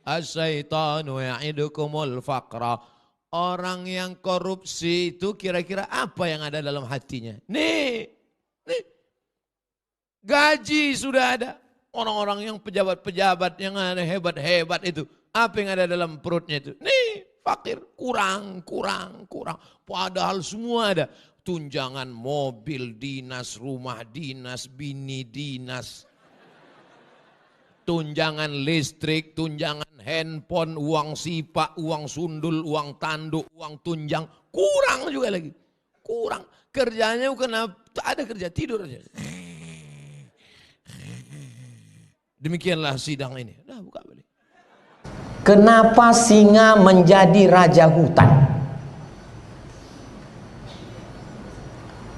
Asyaitanu ya'idukumul faqra. Orang yang korupsi itu kira-kira apa yang ada dalam hatinya? Nih. Gaji sudah ada. Orang-orang yang pejabat-pejabat yang ada hebat-hebat itu. Apa yang ada dalam perutnya itu? Nih, fakir. Kurang. Padahal semua ada. Tunjangan mobil dinas, rumah dinas, bini dinas. Tunjangan listrik, tunjangan handphone, uang sipak, uang sundul, uang tanduk, uang tunjang. Kurang juga lagi. Kurang. Kerjanya bukan ada kerja, tidur aja. Demikianlah sidang ini. Nah, buka balik. Kenapa singa menjadi raja hutan?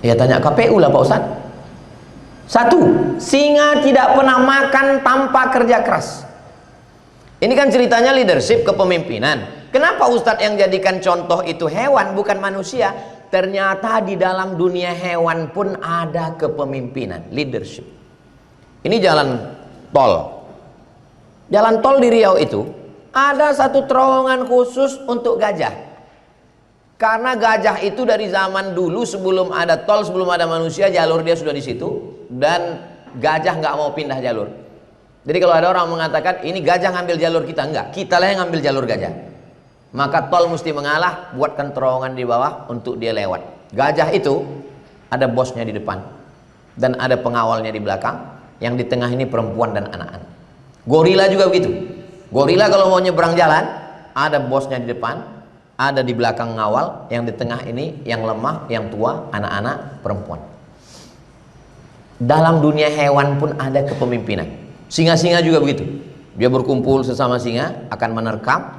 Ya tanya KPU lah Pak Ustadz. Satu, singa tidak pernah makan tanpa kerja keras. Ini kan ceritanya leadership kepemimpinan. Kenapa Ustadz yang jadikan contoh itu hewan bukan manusia? Ternyata di dalam dunia hewan pun ada kepemimpinan, leadership. Ini jalan tol. Jalan tol di Riau itu ada satu terowongan khusus untuk gajah. Karena gajah itu dari zaman dulu sebelum ada tol, sebelum ada manusia, jalur dia sudah di situ. Dan gajah nggak mau pindah jalur. Jadi kalau ada orang mengatakan ini gajah ngambil jalur kita, enggak, kita lah yang ngambil jalur gajah. Maka tol mesti mengalah, buatkan terowongan di bawah untuk dia lewat. Gajah itu ada bosnya di depan dan ada pengawalnya di belakang. Yang di tengah ini perempuan dan anak-anak. Gorila juga begitu. Gorila kalau mau nyebrang jalan, ada bosnya di depan, ada di belakang ngawal, yang di tengah ini yang lemah, yang tua, anak-anak, perempuan. Dalam dunia hewan pun ada kepemimpinan. Singa-singa juga begitu. Dia berkumpul sesama singa, akan menerkam,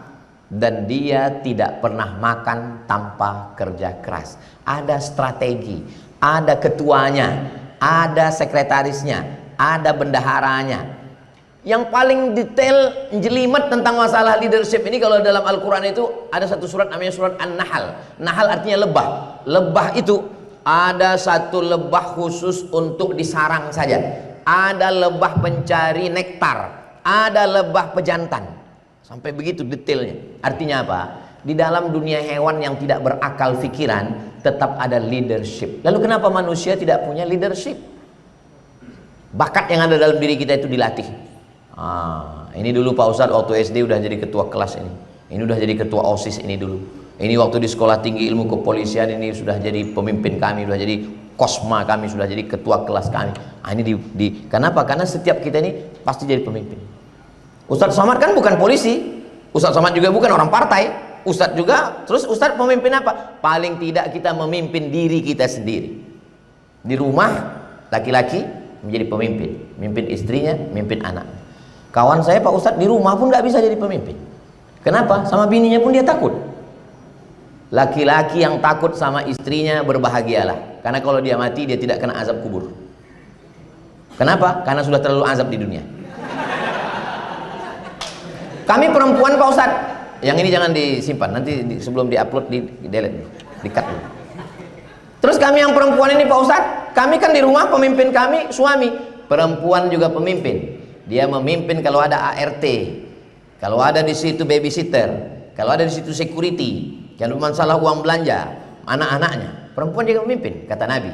dan dia tidak pernah makan tanpa kerja keras. Ada strategi, ada ketuanya, ada sekretarisnya, ada bendaharanya. Yang paling detail jelimet tentang masalah leadership ini kalau dalam Al-Quran itu ada satu surat namanya surat An-Nahl. Nahl artinya lebah. Lebah itu ada satu lebah khusus untuk disarang saja. Ada lebah pencari nektar. Ada lebah pejantan. Sampai begitu detailnya. Artinya apa? Di dalam dunia hewan yang tidak berakal pikiran tetap ada leadership. Lalu kenapa manusia tidak punya leadership? Bakat yang ada dalam diri kita itu dilatih. Ini dulu Pak Ustadz waktu SD udah jadi ketua kelas ini. Ini udah jadi ketua OSIS ini dulu. Ini waktu di sekolah tinggi ilmu kepolisian ini sudah jadi pemimpin kami, sudah jadi kosma kami, sudah jadi ketua kelas kami. Ini kenapa? Karena setiap kita ini pasti jadi pemimpin. Ustadz Somad kan bukan polisi. Ustadz Somad juga bukan orang partai. Ustadz juga, terus Ustadz pemimpin apa? Paling tidak kita memimpin diri kita sendiri. Di rumah laki-laki menjadi pemimpin, memimpin istrinya, memimpin anak. Kawan saya Pak Ustadz di rumah pun nggak bisa jadi pemimpin. Kenapa? Sama bininya pun dia takut. Laki-laki yang takut sama istrinya berbahagialah, karena kalau dia mati dia tidak kena azab kubur. Kenapa? Karena sudah terlalu azab di dunia. Kami perempuan Pak Ustadz, yang ini jangan disimpan, nanti sebelum diupload di delete, di-cut dulu. Terus kami yang perempuan ini Pak Ustadz, kami kan di rumah pemimpin kami suami, perempuan juga pemimpin. Dia memimpin kalau ada ART, kalau ada di situ babysitter, kalau ada di situ security, kalau masalah uang belanja, anak-anaknya. Perempuan juga memimpin, kata Nabi.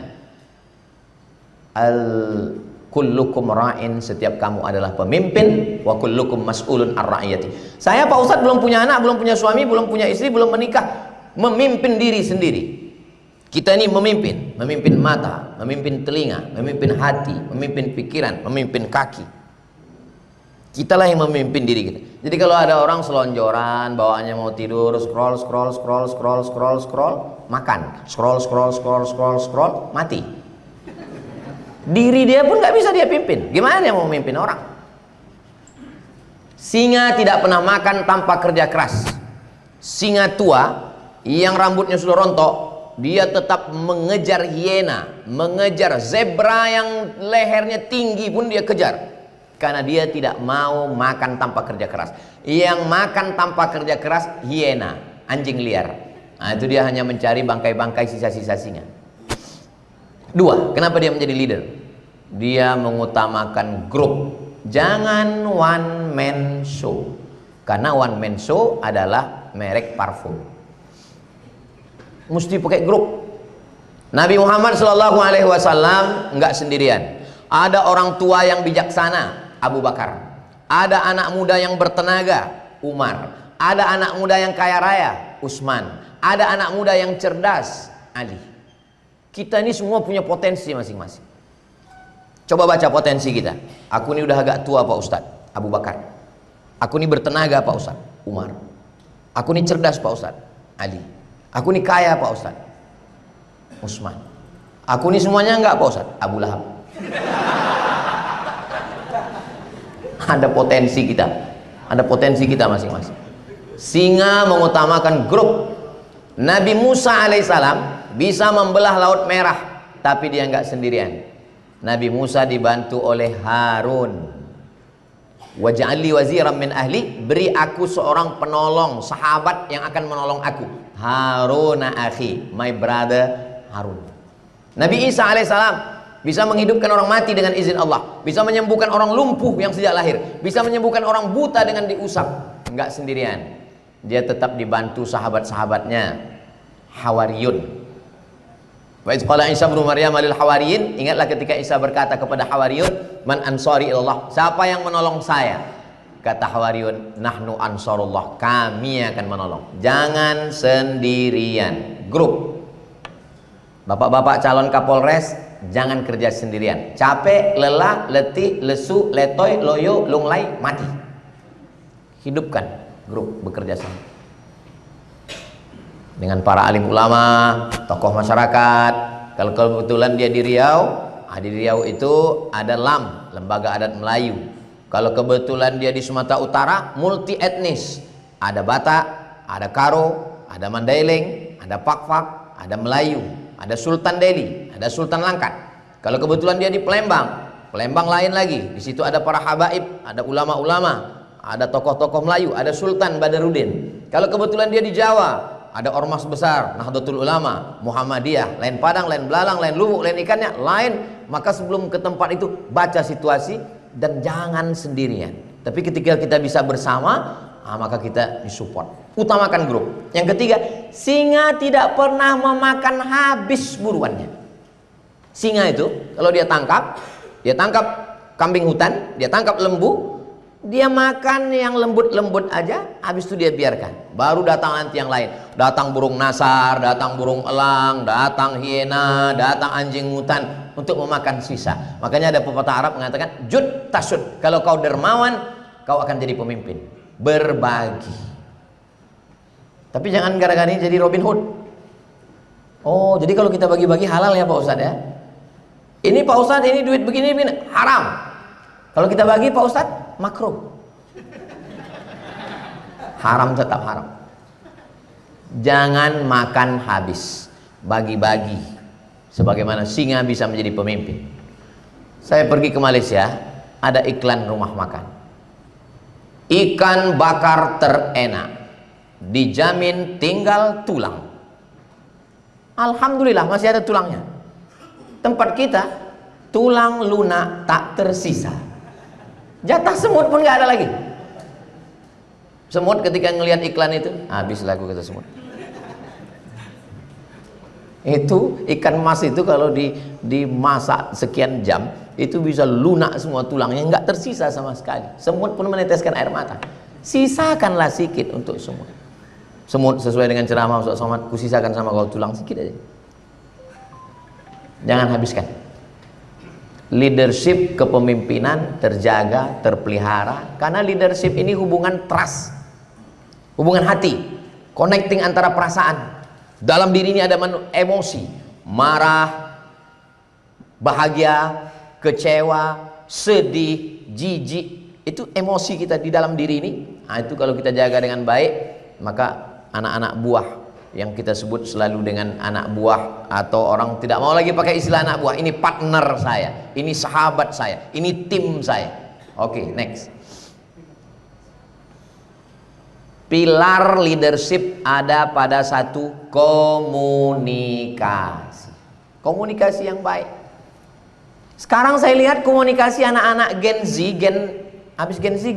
Kullukum ra'in, setiap kamu adalah pemimpin, wa kullukum mas'ulun ar-ra'iyati. Saya Pak Ustadz belum punya anak, belum punya suami, belum punya istri, belum menikah, memimpin diri sendiri. Kita ini memimpin mata, memimpin telinga, memimpin hati, memimpin pikiran, memimpin kaki. Kitalah yang memimpin diri kita. Jadi kalau ada orang selonjoran, bawaannya mau tidur, scroll, makan, scroll, mati. Diri dia pun nggak bisa dia pimpin. Gimana dia mau memimpin orang? Singa tidak pernah makan tanpa kerja keras. Singa tua yang rambutnya sudah rontok, dia tetap mengejar hiena, mengejar zebra yang lehernya tinggi pun dia kejar. Karena dia tidak mau makan tanpa kerja keras. Yang makan tanpa kerja keras hiena, anjing liar. Nah, itu dia hanya mencari bangkai-bangkai sisa-sisa singa. Dua, kenapa dia menjadi leader? Dia mengutamakan grup. Jangan one man show. Karena one man show adalah merek parfum. Mesti pakai grup. Nabi Muhammad SAW nggak sendirian. Ada orang tua yang bijaksana, Abu Bakar. Ada anak muda yang bertenaga, Umar. Ada anak muda yang kaya raya, Utsman. Ada anak muda yang cerdas, Ali. Kita ini semua punya potensi masing-masing. Coba baca potensi kita. Aku ini udah agak tua Pak Ustadz, Abu Bakar. Aku ini bertenaga Pak Ustadz, Umar. Aku ini cerdas Pak Ustadz, Ali. Aku ini kaya Pak Ustadz, Utsman. Aku ini semuanya enggak Pak Ustadz, Abu Lahab. Ada potensi kita. Ada potensi kita masing-masing. Singa mengutamakan grup. Nabi Musa alaihissalam bisa membelah Laut Merah, tapi dia enggak sendirian. Nabi Musa dibantu oleh Harun. Waj'alli waziran min ahli, beri aku seorang penolong, sahabat yang akan menolong aku. Harun akhi, my brother Harun. Nabi Isa alaihissalam bisa menghidupkan orang mati dengan izin Allah, bisa menyembuhkan orang lumpuh yang sejak lahir, bisa menyembuhkan orang buta dengan diusap. Enggak sendirian, dia tetap dibantu sahabat-sahabatnya, Hawariyun. Wa idz qala Isa ibnu Maryam lil hawariyin, ingatlah ketika Isa berkata kepada Hawariyun, man ansari ilallah, siapa yang menolong saya? Kata Hawariyun, nahnu ansarullah, kami akan menolong. Jangan sendirian, grup. Bapak-bapak calon Kapolres, jangan kerja sendirian. Capek, lelah, letih, lesu, letoy, loyo, lunglai, mati. Hidupkan grup, bekerja sama dengan para alim ulama, tokoh masyarakat. Kalau kebetulan dia di Riau, di Riau itu ada LAM, Lembaga Adat Melayu. Kalau kebetulan dia di Sumatera Utara, multi etnis, ada Batak, ada Karo, ada Mandailing, ada Pakpak, ada Melayu, ada Sultan Deli, ada Sultan Langkat. Kalau kebetulan dia di Palembang, Palembang lain lagi, di situ ada para habaib, ada ulama-ulama, ada tokoh-tokoh Melayu, ada Sultan Badarudin. Kalau kebetulan dia di Jawa, ada ormas besar, Nahdlatul Ulama, Muhammadiyah, lain Padang, lain Belalang, lain Lubuk, lain ikannya, lain. Maka sebelum ke tempat itu, baca situasi dan jangan sendirian. Tapi ketika kita bisa bersama, maka kita disupport. Utamakan grup. Yang ketiga, singa tidak pernah memakan habis buruannya. Singa itu, kalau dia tangkap kambing hutan, dia tangkap lembu, dia makan yang lembut-lembut aja, habis itu dia biarkan. Baru datang nanti yang lain. Datang burung nasar, datang burung elang, datang hiena, datang anjing hutan untuk memakan sisa. Makanya ada pepatah Arab mengatakan, jud tasud. Kalau kau dermawan, kau akan jadi pemimpin. Berbagi. Tapi jangan gara-gara ini jadi Robin Hood. Oh, jadi kalau kita bagi-bagi halal ya Pak Ustadz ya? Ini Pak Ustadz, ini duit begini, haram. Kalau kita bagi Pak Ustadz, makruh. Haram, tetap haram. Jangan makan habis, bagi-bagi. Sebagaimana singa bisa menjadi pemimpin. Saya pergi ke Malaysia, ada iklan rumah makan. Ikan bakar terenak, dijamin tinggal tulang. Alhamdulillah masih ada tulangnya. Tempat kita, tulang lunak tak tersisa. Jatah semut pun nggak ada lagi. Semut ketika ngelihat iklan itu, habis lagu kata semut. Itu ikan mas itu kalau dimasak sekian jam, itu bisa lunak semua tulangnya, nggak tersisa sama sekali. Semut pun meneteskan air mata. Sisakanlah sedikit untuk semut. Semut sesuai dengan ceramah Ustaz Somad, kusisakan sama kau tulang sedikit aja. Jangan habiskan. Leadership kepemimpinan terjaga, terpelihara, karena leadership ini hubungan trust, hubungan hati, connecting antara perasaan. Dalam diri ini ada emosi, marah, bahagia, kecewa, sedih, jijik. Itu emosi kita di dalam diri ini. Nah, itu kalau kita jaga dengan baik, maka anak-anak buah yang kita sebut selalu dengan anak buah, atau orang tidak mau lagi pakai istilah anak buah, ini partner saya, ini sahabat saya, ini tim saya. Oke, next. Pilar leadership ada pada satu, komunikasi. Komunikasi yang baik. Sekarang saya lihat komunikasi anak-anak Gen Z, habis Gen Z,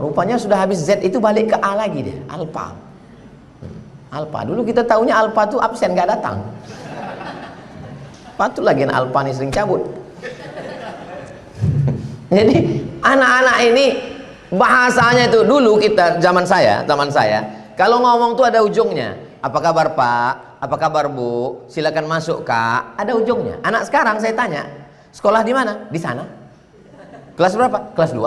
rupanya sudah habis Z itu balik ke A lagi dia, alpha. Alpha, dulu kita tahunya alpha tuh absen, nggak datang. Patut lagi alpha nih sering cabut. Jadi anak-anak ini bahasanya itu dulu kita zaman saya kalau ngomong tuh ada ujungnya. Apa kabar Pak? Apa kabar Bu? Silakan masuk Kak. Ada ujungnya. Anak sekarang saya tanya, sekolah di mana? Di sana. Kelas berapa? Kelas 2.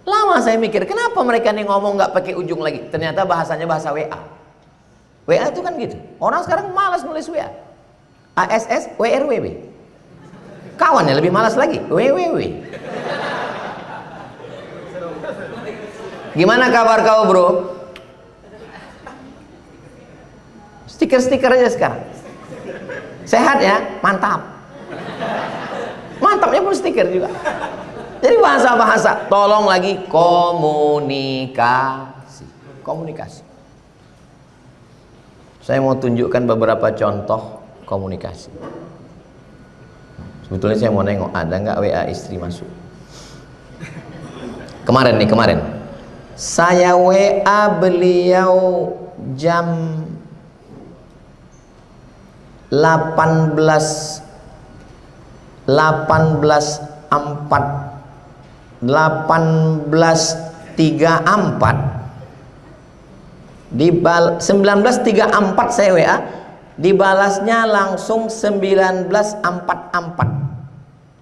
Lama saya mikir, kenapa mereka nih ngomong nggak pakai ujung lagi? Ternyata bahasanya bahasa WA. WA itu kan gitu. Orang sekarang malas nulis WA. ASS, WRWB. Kawannya lebih malas lagi. WWW. Gimana kabar kau bro? Stiker-stiker aja sekarang. Sehat ya? Mantap. Mantapnya pun stiker juga. Jadi bahasa-bahasa, tolong lagi komunikasi. Komunikasi. Saya mau tunjukkan beberapa contoh komunikasi. Sebetulnya saya mau nengok ada nggak WA istri masuk. Kemarin. Saya WA beliau jam 19.34 saya WA, dibalasnya langsung 19.44.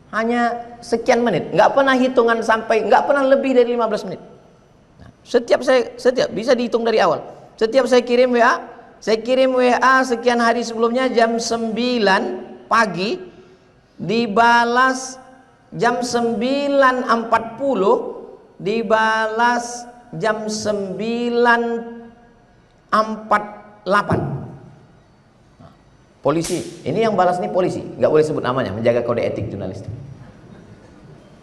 Hanya sekian menit, nggak pernah hitungan sampai, nggak pernah lebih dari 15 menit. Nah, setiap bisa dihitung dari awal. Setiap saya kirim WA sekian hari sebelumnya jam 9 pagi, dibalas jam 9.40, dibalas jam 9.48. Polisi, ini yang balas nih polisi, nggak boleh sebut namanya, menjaga kode etik jurnalistik.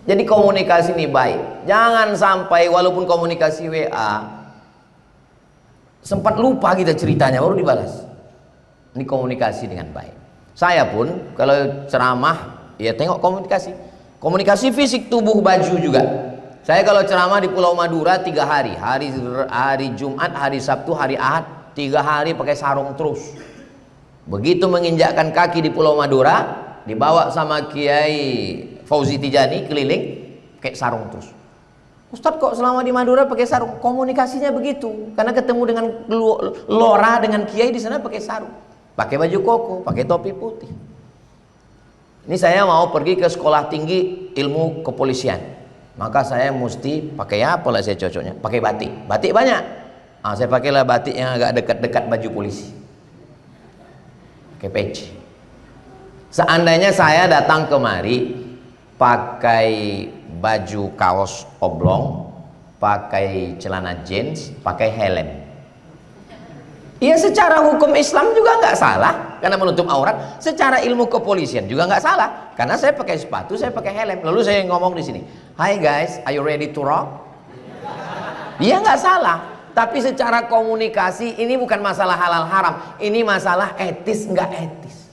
Jadi komunikasi ini baik, jangan sampai walaupun komunikasi WA sempat lupa kita ceritanya baru dibalas. Ini komunikasi dengan baik. Saya pun kalau ceramah ya tengok komunikasi fisik tubuh baju juga. Saya kalau ceramah di Pulau Madura 3 hari, hari Jumat, hari Sabtu, hari Ahad, 3 hari pakai sarung terus. Begitu menginjakkan kaki di Pulau Madura, dibawa sama Kiai Fauzi Tijani keliling, pakai sarung terus. Ustadz kok selama di Madura pakai sarung? Komunikasinya begitu, karena ketemu dengan lora dengan Kiai di sana pakai sarung, pakai baju koko, pakai topi putih. Ini saya mau pergi ke sekolah tinggi ilmu kepolisian, maka saya mesti pakai apa lah saya cocoknya? Pakai batik, batik banyak. Saya pakailah batik yang agak dekat-dekat baju polisi. Peci. Seandainya saya datang kemari pakai baju kaos oblong, pakai celana jeans, pakai helm, ya secara hukum Islam juga nggak salah karena menutup aurat. Secara ilmu kepolisian juga nggak salah karena saya pakai sepatu, saya pakai helm. Lalu saya ngomong di sini, "Hi guys, are you ready to rock?" Dia nggak salah. Tapi secara komunikasi ini bukan masalah halal haram, ini masalah etis nggak etis,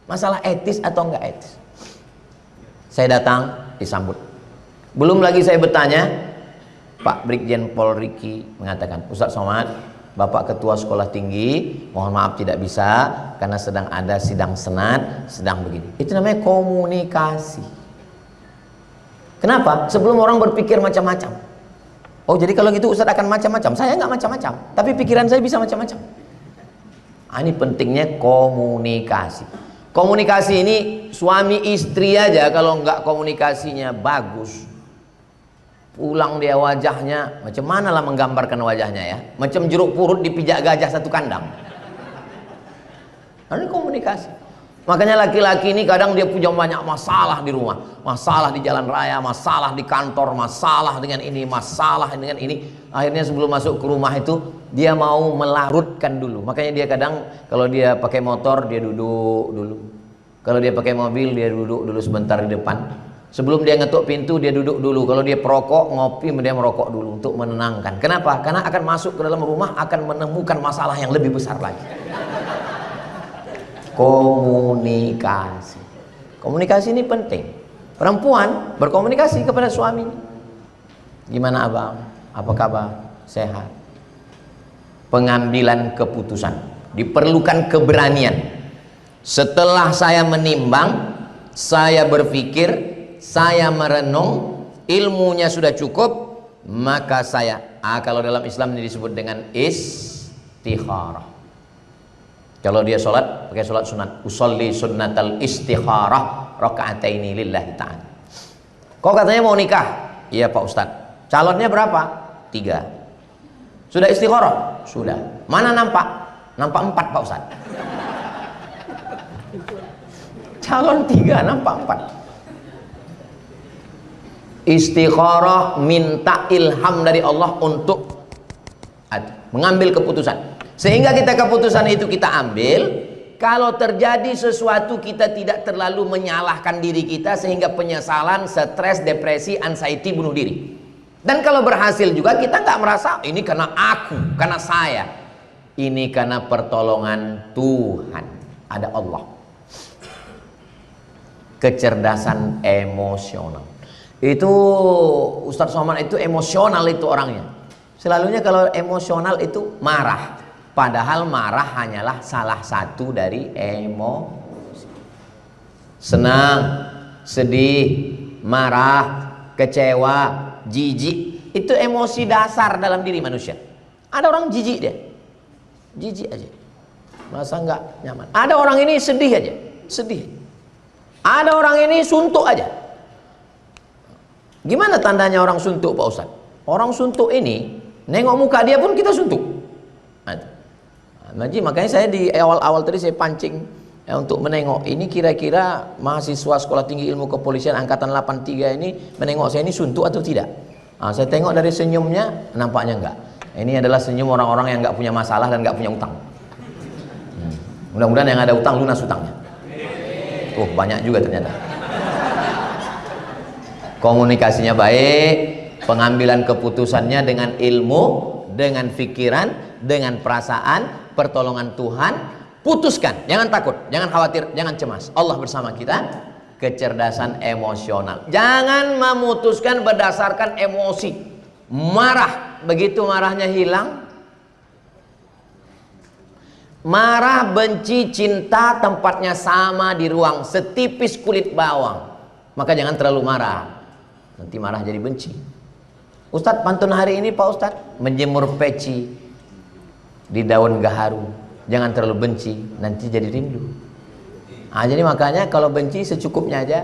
masalah etis atau nggak etis. Saya datang disambut, belum lagi saya bertanya, Pak Brigjen Pol Riki mengatakan, Ustadz Somad, Bapak Ketua Sekolah Tinggi, mohon maaf tidak bisa karena sedang ada sidang senat, sedang begini. Itu namanya komunikasi. Kenapa? Sebelum orang berpikir macam-macam. Oh jadi kalau gitu Ustadz akan macam-macam. Saya nggak macam-macam, tapi pikiran saya bisa macam-macam. Ini pentingnya komunikasi. Komunikasi ini suami istri aja kalau nggak komunikasinya bagus, pulang dia wajahnya macam mana lah menggambarkan wajahnya ya, macam jeruk purut dipijak gajah satu kandang. Ini komunikasi. Makanya laki-laki ini kadang dia punya banyak masalah di rumah, masalah di jalan raya, masalah di kantor, masalah dengan ini, masalah dengan ini. Akhirnya sebelum masuk ke rumah itu dia mau melarutkan dulu. Makanya dia kadang kalau dia pakai motor dia duduk dulu, kalau dia pakai mobil dia duduk dulu sebentar di depan. Sebelum dia ngetuk pintu dia duduk dulu. Kalau dia perokok ngopi dia merokok dulu untuk menenangkan. Kenapa? Karena akan masuk ke dalam rumah akan menemukan masalah yang lebih besar lagi. Komunikasi. Komunikasi ini penting. Perempuan berkomunikasi kepada suaminya. Gimana abang? Apa kabar? Sehat? Pengambilan keputusan. Diperlukan keberanian. Setelah saya menimbang, saya berpikir, saya merenung, ilmunya sudah cukup, maka saya, kalau dalam Islam ini disebut dengan istikharah. Kalau dia sholat, pakai sholat sunat. Usolli sunnatal istikharah raka'ataini lillahi ta'ala. Kok katanya mau nikah? Iya Pak Ustadz. Calonnya berapa? 3. Sudah istikharah? Sudah. Mana nampak? Nampak 4 Pak Ustadz. Calon 3, nampak 4. Istikharah, minta ilham dari Allah untuk mengambil keputusan. Sehingga keputusan itu kita ambil. Kalau terjadi sesuatu, kita tidak terlalu menyalahkan diri kita sehingga penyesalan, stres, depresi, anxiety, bunuh diri. Dan kalau berhasil juga, kita nggak merasa ini karena aku, karena saya. Ini karena pertolongan Tuhan. Ada Allah. Kecerdasan emosional. Itu Ustadz Somad itu emosional itu orangnya. Selalunya kalau emosional itu marah. Padahal marah hanyalah salah satu dari emosi. Senang, sedih, marah, kecewa, jijik, itu emosi dasar dalam diri manusia. Ada orang jijik dia, jijik aja, merasa nggak nyaman. Ada orang ini sedih aja, sedih. Ada orang ini suntuk aja. Gimana tandanya orang suntuk Pak Ustadz? Orang suntuk ini, nengok muka dia pun kita suntuk. Makanya saya di awal-awal tadi saya pancing untuk menengok ini kira-kira mahasiswa Sekolah Tinggi Ilmu Kepolisian angkatan 83 ini menengok saya ini suntuk atau tidak. Saya tengok dari senyumnya, nampaknya enggak. Ini adalah senyum orang-orang yang enggak punya masalah dan enggak punya utang. Mudah-mudahan yang ada utang lunas utangnya. Banyak juga ternyata. Komunikasinya baik, pengambilan keputusannya dengan ilmu, dengan pikiran, dengan perasaan, pertolongan Tuhan. Putuskan, jangan takut, jangan khawatir, jangan cemas. Allah bersama kita. Kecerdasan emosional. Jangan memutuskan berdasarkan emosi. Marah, begitu marahnya hilang. Marah, benci, cinta tempatnya sama di ruang setipis kulit bawang. Maka jangan terlalu marah. Nanti marah jadi benci. Ustadz, pantun hari ini Pak Ustadz, menjemur peci di daun gaharu. Jangan terlalu benci, nanti jadi rindu. Jadi makanya kalau benci secukupnya aja,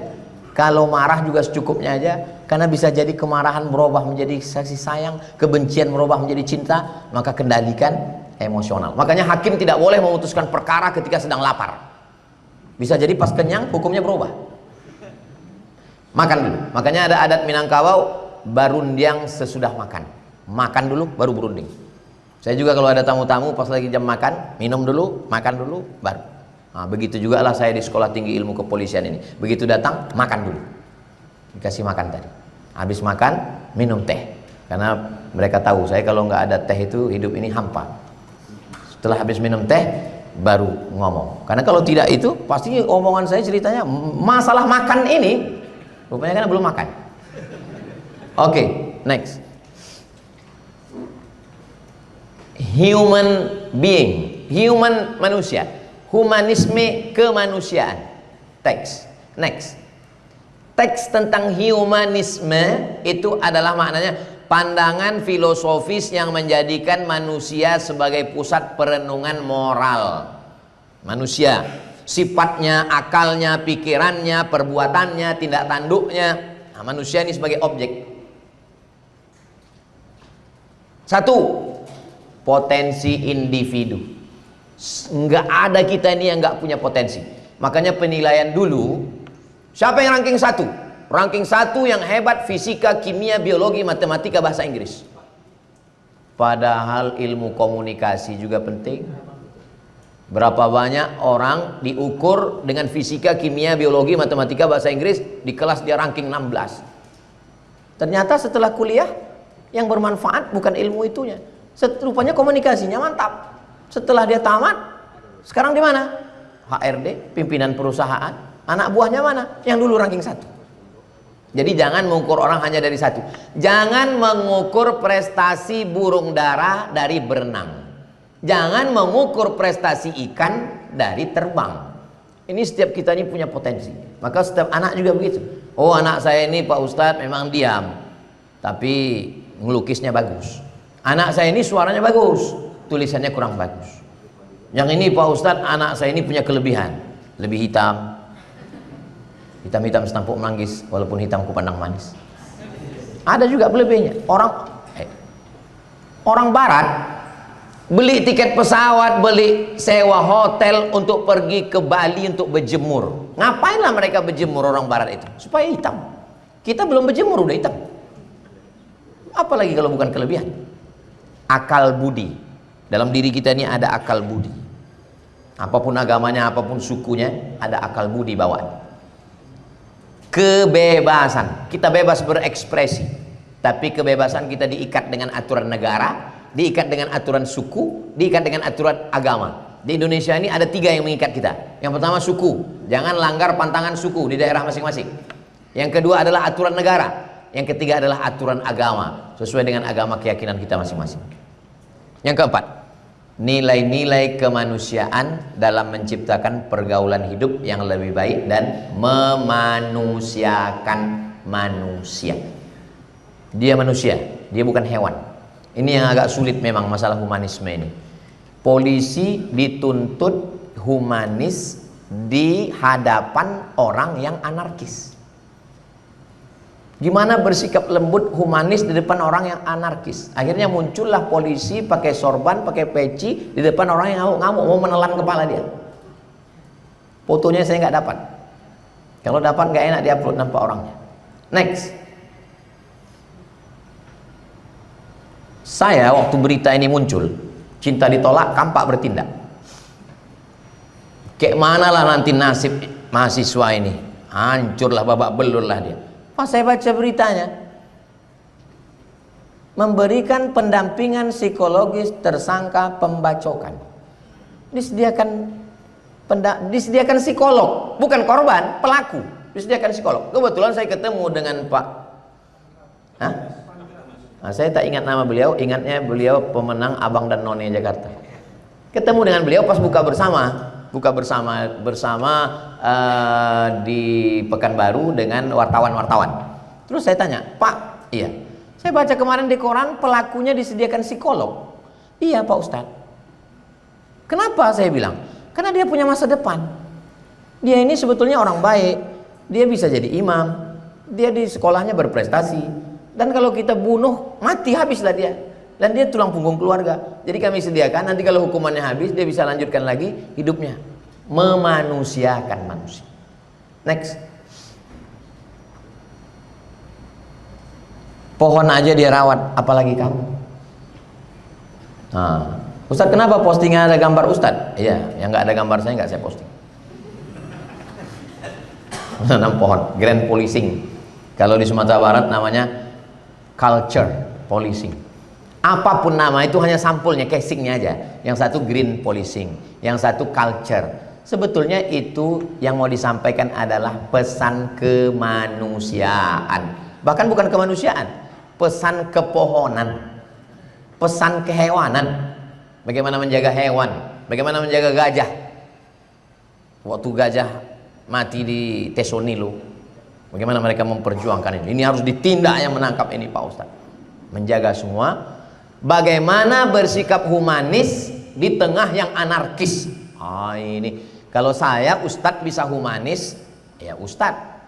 kalau marah juga secukupnya aja, karena bisa jadi kemarahan berubah menjadi kasih sayang, kebencian berubah menjadi cinta. Maka kendalikan emosional. Makanya hakim tidak boleh memutuskan perkara ketika sedang lapar. Bisa jadi pas kenyang hukumnya berubah. Makan dulu. Makanya ada adat Minangkabau, barundiang sesudah makan. Makan dulu baru berunding. Saya juga kalau ada tamu-tamu pas lagi jam makan, minum dulu, makan dulu, baru. Begitu juga lah saya di Sekolah Tinggi Ilmu Kepolisian ini. Begitu datang, makan dulu. Dikasih makan tadi. Habis makan, minum teh. Karena mereka tahu saya kalau nggak ada teh itu hidup ini hampa. Setelah habis minum teh, baru ngomong. Karena kalau tidak itu, pasti omongan saya ceritanya masalah makan ini. Rupanya kan belum makan. Oke, next. Human being, human manusia, humanisme kemanusiaan. Teks, next. Teks tentang humanisme itu adalah maknanya pandangan filosofis yang menjadikan manusia sebagai pusat perenungan moral. Manusia, sifatnya, akalnya, pikirannya, perbuatannya, tindak tanduknya. Manusia ini sebagai objek. Satu, potensi individu. Nggak ada kita ini yang nggak punya potensi. Makanya penilaian dulu, siapa yang ranking 1? Ranking 1 yang hebat fisika, kimia, biologi, matematika, bahasa Inggris. Padahal ilmu komunikasi juga penting. Berapa banyak orang diukur dengan fisika, kimia, biologi, matematika, bahasa Inggris, di kelas dia ranking 16. Ternyata setelah kuliah yang bermanfaat bukan ilmu itunya. Rupanya komunikasinya mantap. Setelah dia tamat, sekarang di mana? HRD, pimpinan perusahaan. Anak buahnya mana? Yang dulu ranking 1. Jadi jangan mengukur orang hanya dari satu. Jangan mengukur prestasi burung dara dari berenang. Jangan mengukur prestasi ikan dari terbang. Ini setiap kita ini punya potensi. Maka setiap anak juga begitu. Oh, anak saya ini Pak Ustadz memang diam, tapi ngelukisnya bagus. Anak saya ini suaranya bagus, tulisannya kurang bagus. Yang ini Pak Ustadz, anak saya ini punya kelebihan, lebih hitam. Hitam-hitam setampuk manggis, walaupun hitam kupandang manis. Ada juga lebihnya. Orang barat beli tiket pesawat, beli sewa hotel untuk pergi ke Bali untuk berjemur. Ngapainlah mereka berjemur orang barat itu? Supaya hitam. Kita belum berjemur udah hitam. Apalagi kalau bukan kelebihan. Akal budi. Dalam diri kita ini ada akal budi. Apapun agamanya, apapun sukunya, ada akal budi bawaan. Kebebasan, kita bebas berekspresi, tapi kebebasan kita diikat dengan aturan negara, diikat dengan aturan suku, diikat dengan aturan agama. Di Indonesia ini ada 3 yang mengikat kita. Yang pertama suku, jangan langgar pantangan suku di daerah masing-masing. Yang kedua adalah aturan negara. Yang ketiga adalah aturan agama, sesuai dengan agama keyakinan kita masing-masing. Yang keempat, nilai-nilai kemanusiaan dalam menciptakan pergaulan hidup yang lebih baik dan memanusiakan manusia. Dia manusia, dia bukan hewan. Ini yang agak sulit memang masalah humanisme ini. Polisi dituntut humanis di hadapan orang yang anarkis. Gimana bersikap lembut humanis di depan orang yang anarkis? Akhirnya muncullah polisi pakai sorban, pakai peci di depan orang yang ngamuk-ngamuk mau menelan kepala dia. Fotonya saya nggak dapat. Kalau dapat nggak enak diupload nampak orangnya. Next. Saya waktu berita ini muncul, cinta ditolak, kampak bertindak. Kayak mana lah nanti nasib mahasiswa ini? Hancurlah, babak belurlah dia. Pas saya baca beritanya, memberikan pendampingan psikologis tersangka pembacokan. Disediakan psikolog, bukan korban, pelaku. Disediakan psikolog. Kebetulan saya ketemu dengan Pak. Saya tak ingat nama beliau, ingatnya beliau pemenang Abang dan None Jakarta. Ketemu dengan beliau pas buka bersama di Pekanbaru dengan wartawan-wartawan. Terus saya tanya, Pak, iya, saya baca kemarin di koran pelakunya disediakan psikolog. Iya Pak Ustadz. Kenapa? Saya bilang, karena dia punya masa depan. Dia ini sebetulnya orang baik, dia bisa jadi imam, dia di sekolahnya berprestasi, dan kalau kita bunuh, mati habislah dia. Dan dia tulang punggung keluarga. Jadi kami sediakan, nanti kalau hukumannya habis, dia bisa lanjutkan lagi hidupnya. Memanusiakan manusia. Next. Pohon aja dia rawat, apalagi kamu. Ustadz, kenapa postingnya ada gambar Ustadz? Iya, yang nggak ada gambar saya nggak saya posting. Nanam pohon, grand policing. Kalau di Sumatera Barat namanya culture policing. Apapun nama itu hanya sampulnya, casingnya aja. Yang satu green policing, yang satu culture. Sebetulnya itu yang mau disampaikan adalah pesan kemanusiaan. Bahkan bukan kemanusiaan, pesan kepohonan, pesan kehewanan. Bagaimana menjaga hewan, bagaimana menjaga gajah. Waktu gajah mati di Tesonilo, bagaimana mereka memperjuangkan ini. Ini harus ditindak yang menangkap ini Pak Ustadz. Menjaga semua. Bagaimana bersikap humanis di tengah yang anarkis. Ini kalau saya Ustadz bisa humanis, ya Ustadz.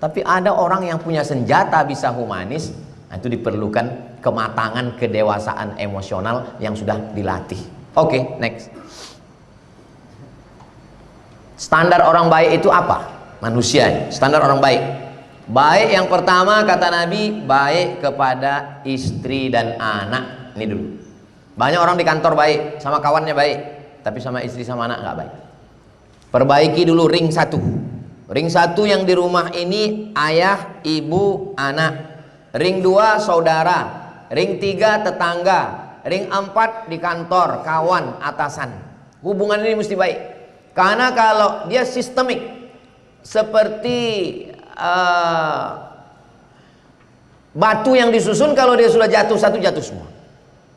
Tapi ada orang yang punya senjata bisa humanis, itu diperlukan kematangan, kedewasaan emosional yang sudah dilatih. Oke, next. Standar orang baik itu apa? Manusia. Standar orang baik. Baik yang pertama kata Nabi, baik kepada istri dan anak. Ini dulu. Banyak orang di kantor baik, sama kawannya baik, tapi sama istri sama anak nggak baik. Perbaiki dulu ring 1. Ring 1 yang di rumah ini ayah, ibu, anak. Ring 2 saudara. Ring 3 tetangga. Ring 4 di kantor, kawan, atasan. Hubungan ini mesti baik. Karena kalau dia sistemik, seperti batu yang disusun kalau dia sudah jatuh satu, jatuh semua.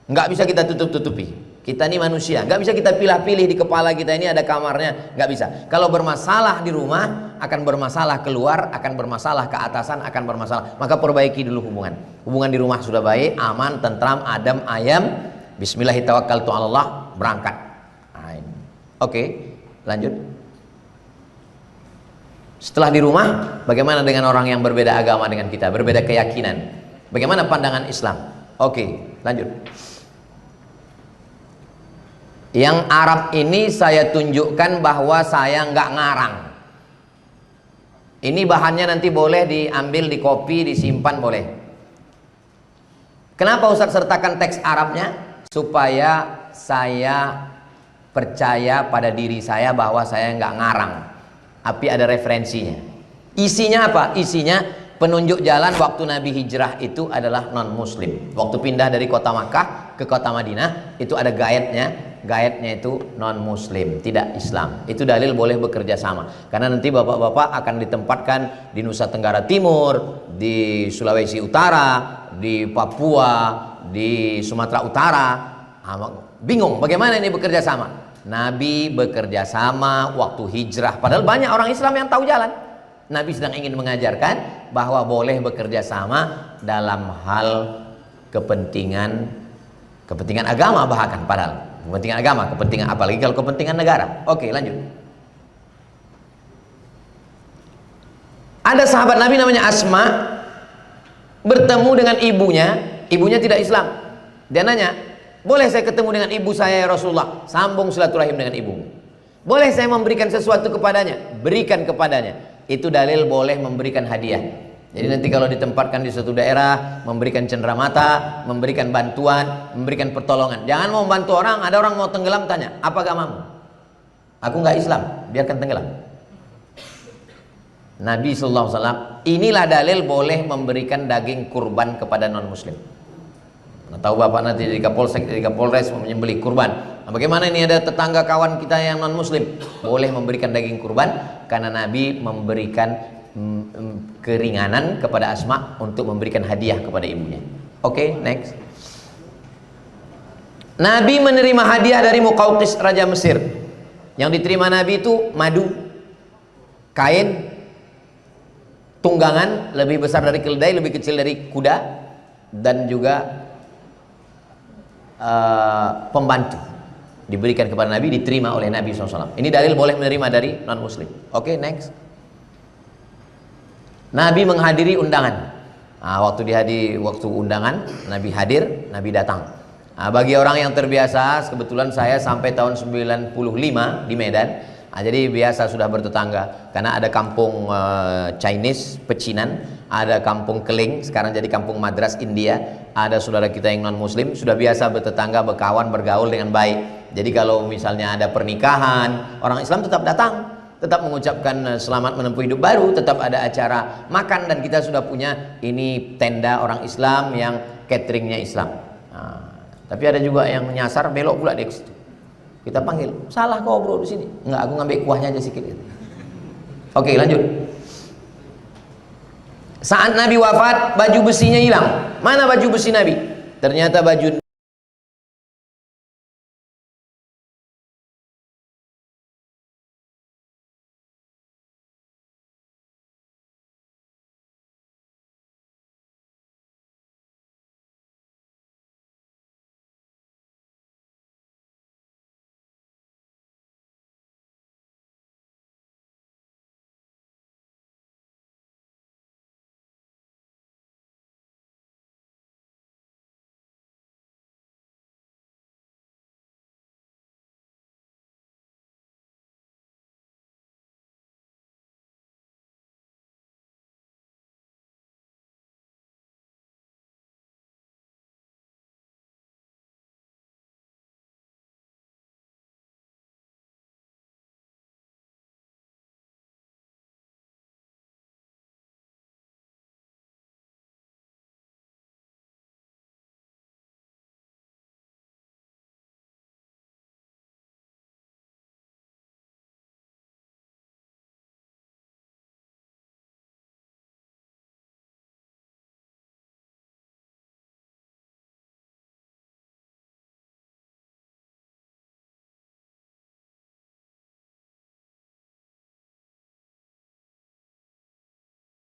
Nggak bisa kita tutup-tutupi. Kita ini manusia, nggak bisa kita pilih-pilih di kepala kita ini ada kamarnya, nggak bisa. Kalau bermasalah di rumah, akan bermasalah keluar, akan bermasalah ke atasan, akan bermasalah. Maka perbaiki dulu hubungan. Hubungan di rumah sudah baik, aman, tentram, adem, ayam. Bismillahirrahmanirrahim, berangkat. Oke, lanjut. Setelah di rumah, bagaimana dengan orang yang berbeda agama dengan kita, berbeda keyakinan? Bagaimana pandangan Islam? Oke, lanjut. Yang Arab ini saya tunjukkan bahwa saya nggak ngarang. Ini bahannya nanti boleh diambil, di copy, disimpan boleh. Kenapa Ustaz sertakan teks Arabnya? Supaya saya percaya pada diri saya bahwa saya nggak ngarang, tapi ada referensinya. Isinya apa? Isinya penunjuk jalan waktu Nabi hijrah itu adalah non muslim. Waktu pindah dari kota Makkah ke kota Madinah itu ada guide-nya. Guide-nya itu non muslim, tidak Islam. Itu dalil boleh bekerja sama. Karena nanti bapak-bapak akan ditempatkan di Nusa Tenggara Timur, di Sulawesi Utara, di Papua, di Sumatera Utara. Bingung bagaimana ini bekerja sama. Nabi bekerja sama waktu hijrah, padahal banyak orang Islam yang tahu jalan. Nabi sedang ingin mengajarkan bahwa boleh bekerja sama dalam hal kepentingan agama, bahkan padahal kepentingan agama, kepentingan apalagi kalau kepentingan negara. Oke, lanjut. Ada sahabat Nabi namanya Asma bertemu dengan ibunya tidak Islam. Dia nanya, boleh saya ketemu dengan ibu saya ya Rasulullah? Sambung silaturahim dengan ibumu. Boleh saya memberikan sesuatu kepadanya? Berikan kepadanya. Itu dalil boleh memberikan hadiah. Jadi nanti kalau ditempatkan di suatu daerah, memberikan cenderamata, memberikan bantuan, memberikan pertolongan. Jangan mau membantu orang, ada orang mau tenggelam, tanya, apa agamamu? Aku nggak Islam, biarkan tenggelam. Nabi SAW, inilah dalil boleh memberikan daging kurban kepada non muslim. Nah, tahu bapak nanti dari Kapolsek, dari Kapolres mau menyembelih kurban. Nah, bagaimana ini ada tetangga kawan kita yang non muslim, boleh memberikan daging kurban karena Nabi memberikan keringanan kepada Asma untuk memberikan hadiah kepada ibunya. Oke, next. Nabi menerima hadiah dari Muqawqis Raja Mesir. Yang diterima Nabi itu madu, kain, tunggangan lebih besar dari keledai, lebih kecil dari kuda, dan juga pembantu diberikan kepada Nabi, diterima oleh Nabi SAW. Ini dalil boleh menerima dari non muslim. Oke, next. Nabi menghadiri undangan. Waktu undangan Nabi hadir, Nabi datang. Bagi orang yang terbiasa, kebetulan saya sampai tahun 95 di Medan. Jadi biasa sudah bertetangga karena ada kampung Chinese, pecinan, ada kampung Keling, sekarang jadi kampung Madras India, ada saudara kita yang non muslim, sudah biasa bertetangga, berkawan, bergaul dengan baik. Jadi kalau misalnya ada pernikahan, orang Islam tetap datang, tetap mengucapkan selamat menempuh hidup baru, tetap ada acara makan, dan kita sudah punya ini tenda orang Islam yang cateringnya Islam. Tapi ada juga yang menyasar belok pula di situ. Kita panggil, salah kau bro di sini. Enggak, aku ngambil kuahnya aja sedikit. Oke, lanjut. Saat Nabi wafat, baju besinya hilang. Mana baju besi Nabi? Ternyata baju